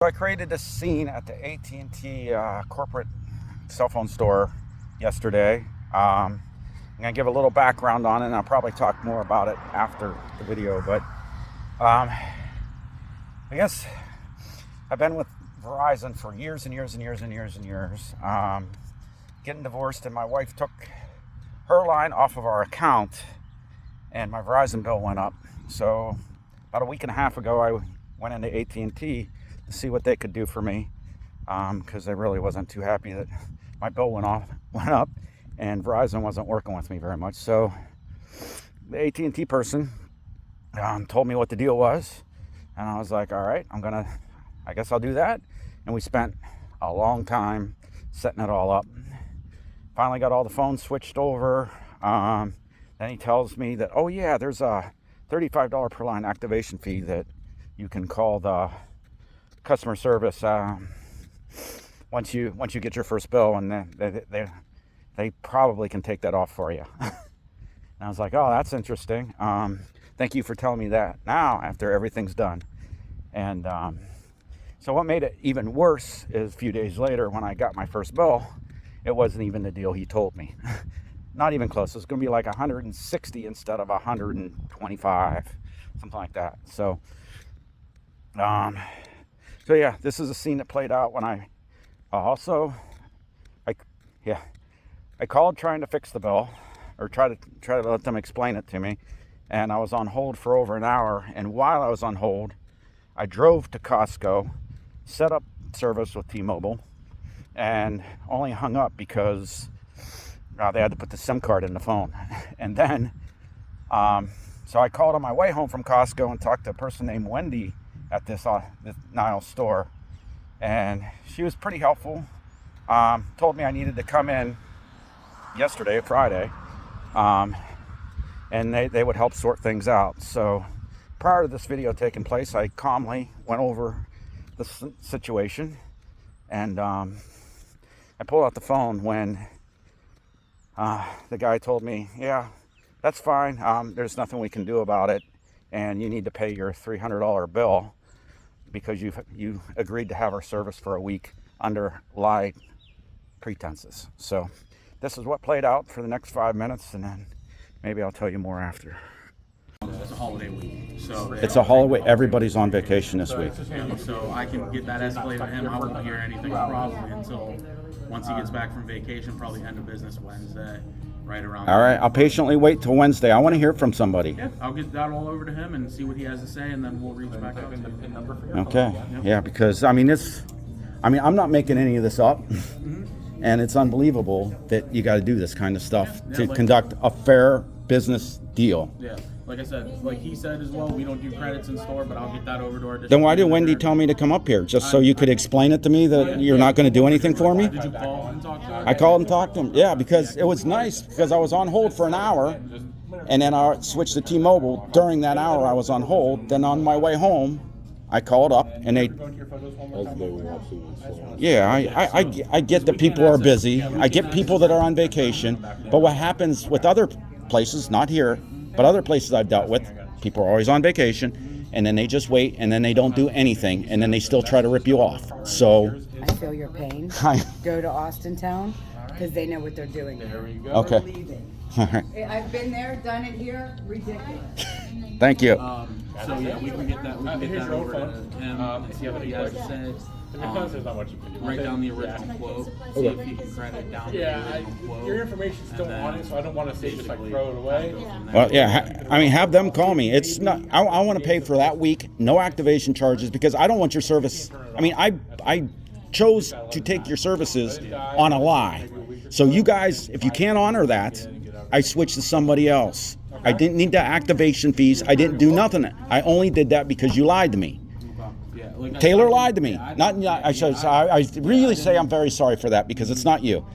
So I created this scene at the AT&T corporate cell phone store yesterday. I'm going to give a little background on it, and I'll probably talk more about it after the video. But I guess I've been with Verizon for years and years and years and years and years. Getting divorced, and my wife took her line off of our account, and my Verizon bill went up. So about a week and a half ago, I went into AT&T to see what they could do for me, because I really wasn't too happy that my bill went up, and Verizon wasn't working with me very much. So the AT&T person told me what the deal was, and I was like, all right, I guess I'll do that. And we spent a long time setting it all up. Finally got all the phones switched over. Then he tells me that, oh yeah, there's a $35 per line activation fee that you can call the customer service once you get your first bill, and they probably can take that off for you. And I was like, oh, that's interesting. Thank you for telling me that now after everything's done. And so what made it even worse is a few days later when I got my first bill, it wasn't even the deal he told me. Not even close. It's going to be like 160 instead of 125, something like that. So yeah, this is a scene that played out when I called trying to fix the bill, or try to let them explain it to me, and I was on hold for over an hour. And while I was on hold, I drove to Costco, set up service with T-Mobile, and only hung up because they had to put the SIM card in the phone. And then so I called on my way home from Costco and talked to a person named Wendy at this Niles store, and she was pretty helpful. Told me I needed to come in yesterday, Friday, and they would help sort things out. So prior to this video taking place, I calmly went over the situation, and I pulled out the phone when the guy told me, yeah, that's fine, there's nothing we can do about it, and you need to pay your $300 bill because you agreed to have our service for a week under lie pretenses. So this is what played out for the next 5 minutes, and then maybe I'll tell you more after. It's a holiday week, so It's a holiday. Everybody's on vacation this week. so I can get that escalated to him. I won't hear anything probably until once he gets back from vacation, probably end of business Wednesday, right around. All right, I'll patiently wait till Wednesday. I want to hear from somebody. Yeah, I'll get that all over to him and see what he has to say, and then we'll reach back out to him. Okay. Yeah, because I'm not making any of this up. And it's unbelievable that you got to do this kind of stuff to conduct a fair business deal. Yeah, like I said, like he said as well, we don't do credits in store, but I'll get that over to our Then why did Wendy tell me to come up here? Just so you could explain it to me that you're not going to do anything for me? Did you call and talk to him? I called and talked to him. Yeah, because it was nice, because I was on hold for an hour, and then I switched to T-Mobile. During that hour I was on hold. Then on my way home, I called up, and they... Yeah, I get that people are busy. I get people that are on vacation. But what happens with other places, not here, but other places I've dealt with, people are always on vacation, and then they just wait, and then they don't do anything, and then they still try to rip you off. So I feel your pain. Go to Austintown, because they know what they're doing. There we go. Okay. All right. I've been there, done it here. Ridiculous. Thank you. So yeah, we can get that over to him and see what he has to say. There's not much you can do. Write down the original quote, see if he can credit down the original quote. Your information's still on it, so I don't want to say just like throw it away. Well, yeah, have them call me. It's not. I want to pay for that week, no activation charges, because I don't want your service. I chose to take your services on a lie. So you guys, if you can't honor that, I switched to somebody else. I didn't need the activation fees. I didn't do nothing. I only did that because you lied to me. Taylor lied to me. I really say I'm very sorry for that, because it's not you.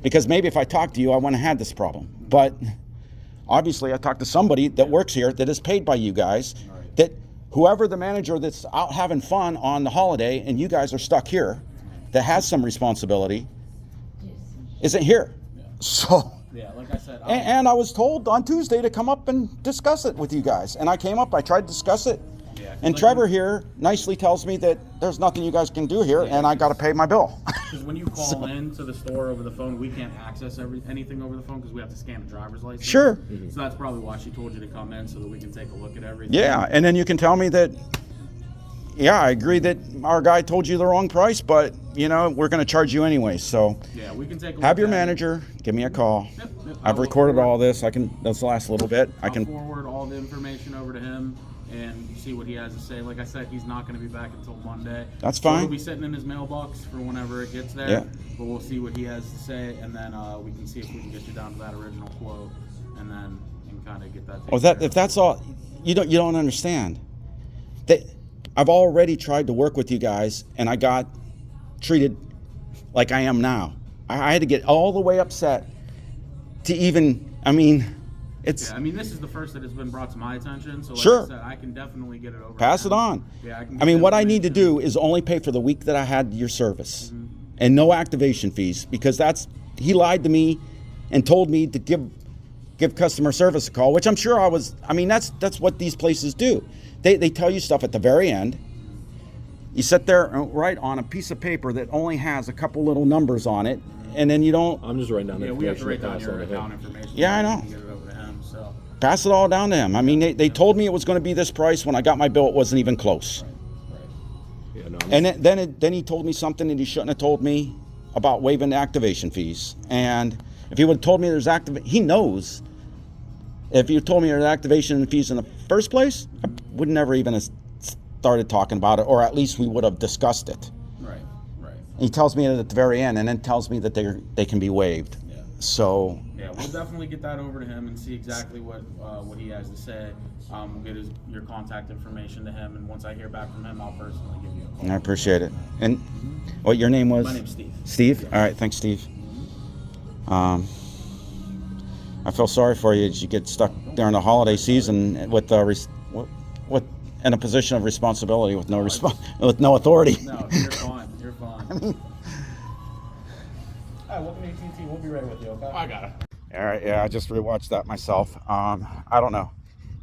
Because maybe if I talked to you, I wouldn't have had this problem. But obviously I talked to somebody that works here that is paid by you guys, that whoever the manager that's out having fun on the holiday and you guys are stuck here, that has some responsibility, isn't here. So... Yeah, like I said. And I was told on Tuesday to come up and discuss it with you guys. And I came up, I tried to discuss it, Yeah, 'cause And like Trevor here nicely tells me that there's nothing you guys can do here, and I got to pay my bill. Because when you call in to the store over the phone, we can't access anything over the phone because we have to scan a driver's license. Sure. So that's probably why she told you to come in so that we can take a look at everything. Yeah, and then you can tell me that, yeah, I agree that our guy told you the wrong price, but, you know, we're going to charge you anyway. So Yeah, we can take a look have your at it. manager give me a call. Yep. I've I'll recorded forward- all this. This last little bit. I I'll can. forward all the information over to him and see what he has to say. Like I said, he's not going to be back until Monday. That's So fine. it'll be sitting in his mailbox for whenever it gets there. Yeah. But we'll see what he has to say, and then we can see if we can get you down to that original quote, and then kind of get that. Oh, if that's all, you don't understand. That I've already tried to work with you guys, and I got treated like I am now. I had to get all the way upset to even. I mean, it's. Yeah, I mean, this is the first that has been brought to my attention. So, like Sure. I said, I can definitely get it over. Pass to it him. on. Yeah, I mean, what I need to do is only pay for the week that I had your service, and no activation fees, because he lied to me and told me to give customer service a call, which I'm sure I was. I mean, that's what these places do. They tell you stuff at the very end. You sit there and write on a piece of paper that only has a couple little numbers on it, and then you don't I'm just writing down the Yeah, we have to information write down pass your on to him. account information. Yeah, I know. Get it over to him. So. pass it all down to him. I mean, they told me it was going to be this price. When I got my bill, it wasn't even close. Yeah, no, And then he told me something that he shouldn't have told me about waiving the activation fees. And if he would have told me there's he knows. If you told me there's activation fees in the first place, I would never even have started talking about it, or at least we would have discussed it. Right. He tells me it at the very end, and then tells me that they can be waived. Yeah. So Yeah, we'll definitely get that over to him and see exactly what he has to say. We'll get your contact information to him, and once I hear back from him, I'll personally give you a call. I appreciate it. And what your name was? My name's Steve. Steve? All right, thanks, Steve. I feel sorry for you as you get stuck during the holiday season with in a position of responsibility with no with no authority. No, you're fine. You're fine. All right, welcome to AT&T. We'll be ready with you, okay? I got it. All right, yeah, I just rewatched that myself. I don't know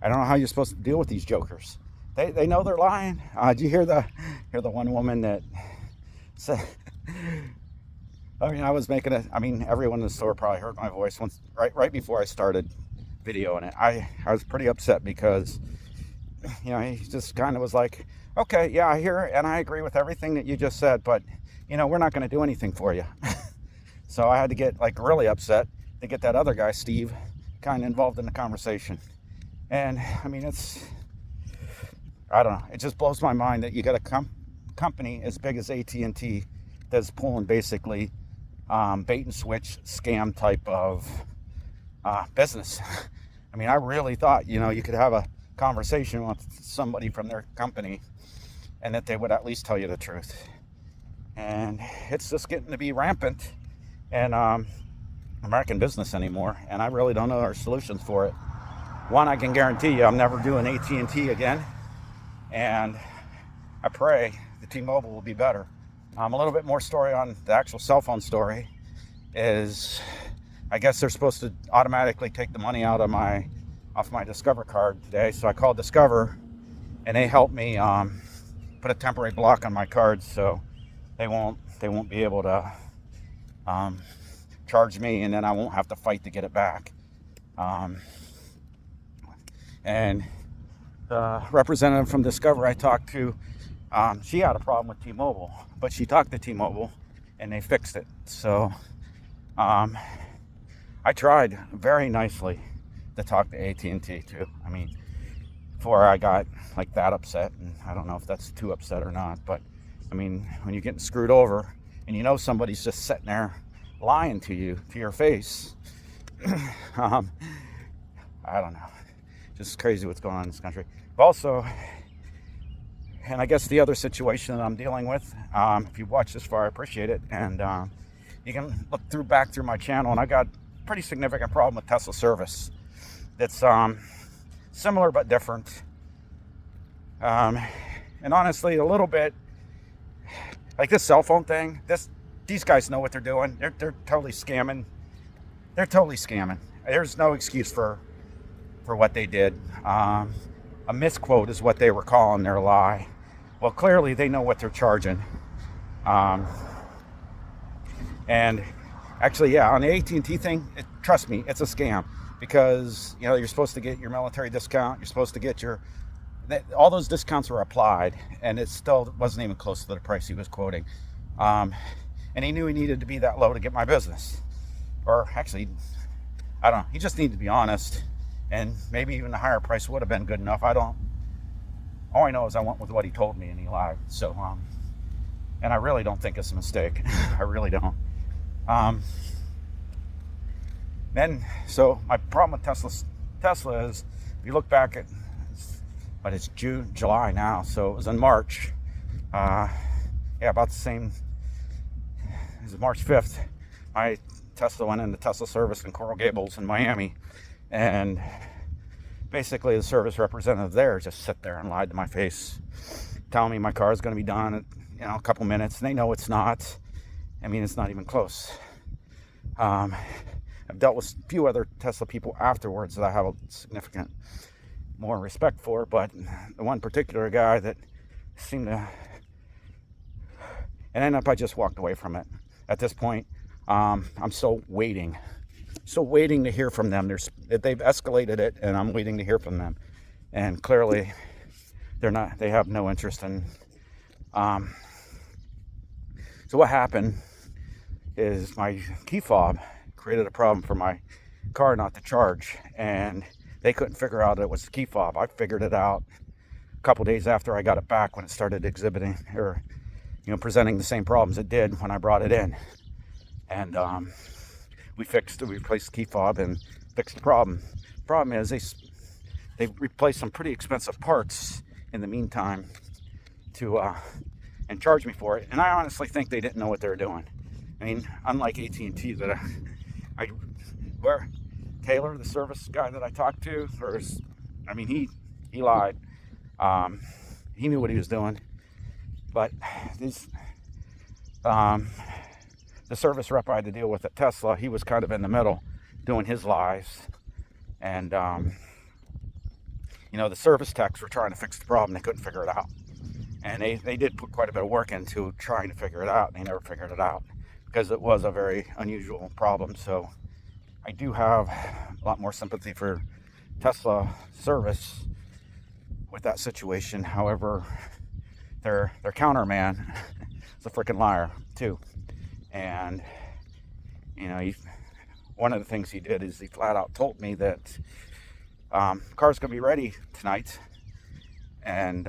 how you're supposed to deal with these jokers. They know they're lying. Did you hear the one woman that said? I mean, I was making it. I mean, everyone in the store probably heard my voice once right before I started videoing it. I was pretty upset because, he just kind of was like, okay, yeah, I hear and I agree with everything that you just said, but we're not going to do anything for you. So I had to get really upset to get that other guy, Steve, kind of involved in the conversation. And I mean, I don't know. It just blows my mind that you got a company as big as AT&T that's pulling basically bait and switch scam type of business. I mean, I really thought, you could have a conversation with somebody from their company and that they would at least tell you the truth. And it's just getting to be rampant in American business anymore. And I really don't know our solutions for it. One, I can guarantee you I'm never doing AT&T again. And I pray the T-Mobile will be better. A little bit more story on the actual cell phone story is, I guess they're supposed to automatically take the money off my Discover card today. So I called Discover, and they helped me put a temporary block on my card, so they won't be able to charge me, and then I won't have to fight to get it back. And the representative from Discover I talked to, she had a problem with T-Mobile, but she talked to T-Mobile and they fixed it. So I tried very nicely to talk to AT&T too. I mean, before I got that upset, and I don't know if that's too upset or not, but I mean, when you're getting screwed over and somebody's just sitting there lying to you, to your face, I don't know. Just crazy what's going on in this country. But also, and I guess the other situation that I'm dealing with, if you watch this far, I appreciate it. And you can look back through my channel, and I got a pretty significant problem with Tesla service. That's similar but different. And honestly, a little bit like this cell phone thing. These guys know what they're doing. They're totally scamming. They're totally scamming. There's no excuse for what they did. a misquote is what they were calling their lie. Well, clearly they know what they're charging. And actually, yeah, on the AT&T thing, trust me, it's a scam, because you're supposed to get your military discount, you're supposed to get all those discounts were applied, and it still wasn't even close to the price he was quoting. And he knew he needed to be that low to get my business. Or actually, I don't know, he just needed to be honest, and maybe even the higher price would have been good enough. All I know is I went with what he told me, and he lied. So, and I really don't think it's a mistake. I really don't. So my problem with Tesla is, if you look back at, but it's July now, so it was in March. About the same. It was March 5th. My Tesla went into Tesla service in Coral Gables in Miami, and basically the service representative there just sat there and lied to my face, telling me my car is going to be done in a couple minutes, and they know it's not. I mean, it's not even close. I've dealt with a few other Tesla people afterwards that I have a significant more respect for, but the one particular guy that seemed to, and ended up, I just walked away from it. At this point, I'm still waiting to hear from them. They've escalated it, and I'm waiting to hear from them. And clearly, they have no interest in. So what happened is my key fob created a problem for my car not to charge, and they couldn't figure out it was the key fob. I figured it out a couple days after I got it back, when it started exhibiting or presenting the same problems it did when I brought it in. And we replaced the key fob and fixed the problem. The problem is they replaced some pretty expensive parts in the meantime and charged me for it. And I honestly think they didn't know what they were doing. I mean, unlike AT&T that where Taylor, the service guy that I talked to, he lied. He knew what he was doing, but the service rep I had to deal with at Tesla, he was kind of in the middle doing his lies. And the service techs were trying to fix the problem. They couldn't figure it out, and they did put quite a bit of work into trying to figure it out, and they never figured it out, because it was a very unusual problem. So I do have a lot more sympathy for Tesla service with that situation. However, their counterman is a freaking liar too. And one of the things he did is he flat out told me that the car's gonna be ready tonight, and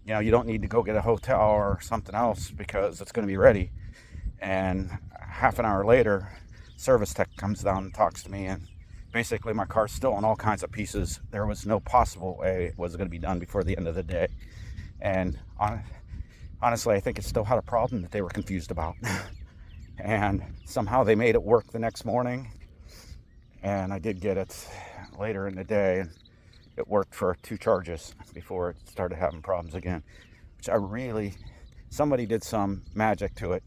you don't need to go get a hotel or something else because it's gonna be ready. And half an hour later, service tech comes down and talks to me, and basically my car's still in all kinds of pieces. There was no possible way it was going to be done before the end of the day. And honestly, I think it still had a problem that they were confused about. And somehow they made it work the next morning, and I did get it later in the day, and it worked for 2 charges before it started having problems again, which somebody did some magic to it.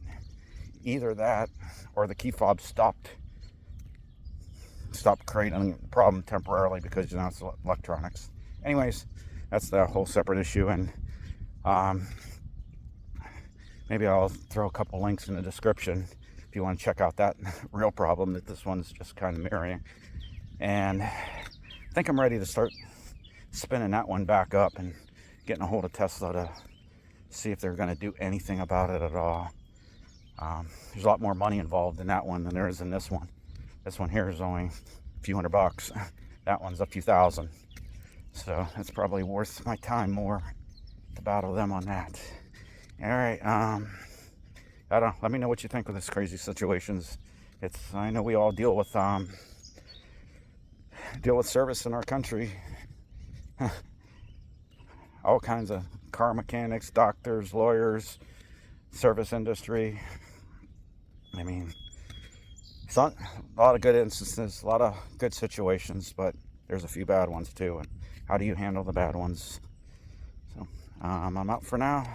Either that or the key fob stopped creating a problem temporarily, because it's electronics. Anyways, that's the whole separate issue, and maybe I'll throw a couple links in the description if you want to check out that real problem that this one's just kind of mirroring. And I think I'm ready to start spinning that one back up and getting a hold of Tesla to see if they're going to do anything about it at all. There's a lot more money involved in that one than there is in this one. This one here is only a few $100. That one's a few thousand. So it's probably worth my time more to battle them on that. All right. I don't know. Let me know what you think of this crazy situations. I know we all deal with service in our country. All kinds of car mechanics, doctors, lawyers, service industry. I mean, a lot of good instances, a lot of good situations, but there's a few bad ones too. And how do you handle the bad ones? So I'm out for now.